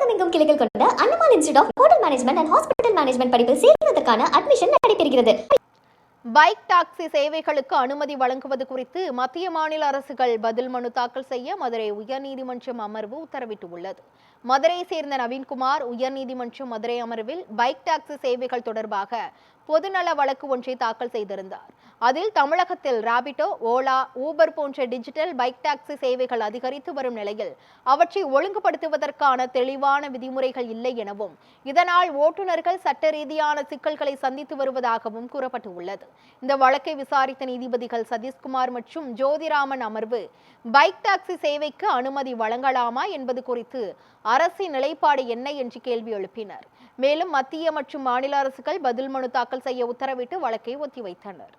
தமிழகமெங்கும் கிளைகள் கொண்ட Annamalai institute of hotel management and hospital management படிப்பில் சேர்வதற்கான அட்மிஷன் நடைபெறுகிறது. பைக் டாக்ஸி சேவைகளுக்கு அனுமதி வழங்குவது குறித்து மத்திய மாநில அரசுகள் பதில் மனு தாக்கல் செய்ய மதுரை உயர்நீதிமன்றம் அமர்வு உத்தரவிட்டுள்ளது. மதுரையை சேர்ந்த நவீன்குமார் உயர்நீதிமன்றம் மதுரை அமர்வில் பைக் டாக்ஸி சேவைகள் தொடர்பாக பொதுநல வழக்கு ஒன்றை தாக்கல் செய்திருந்தார். அதில் தமிழகத்தில் ராபிடோ, ஓலா, ஊபர் போன்ற டிஜிட்டல் பைக் டாக்ஸி சேவைகள் அதிகரித்து வரும் நிலையில் அவற்றை ஒழுங்குபடுத்துவதற்கான தெளிவான விதிமுறைகள் இல்லை எனவும், இதனால் ஓட்டுநர்கள் சட்ட ரீதியான சிக்கல்களை சந்தித்து வருவதாகவும் கூறப்பட்டுள்ளது. இந்த வழக்கை விசாரித்த நீதிபதிகள் சதீஷ்குமார் மற்றும் ஜோதிராமன் அமர்வு பைக் டாக்ஸி சேவைக்கு அனுமதி வழங்கலாமா என்பது குறித்து அரசின் நிலைப்பாடு என்ன என்று கேள்வி எழுப்பினர். மேலும் மத்திய மற்றும் மாநில அரசுகள் பதில் மனு தாக்கல் செய்ய உத்தரவிட்டு வழக்கை ஒத்திவைத்தனர்.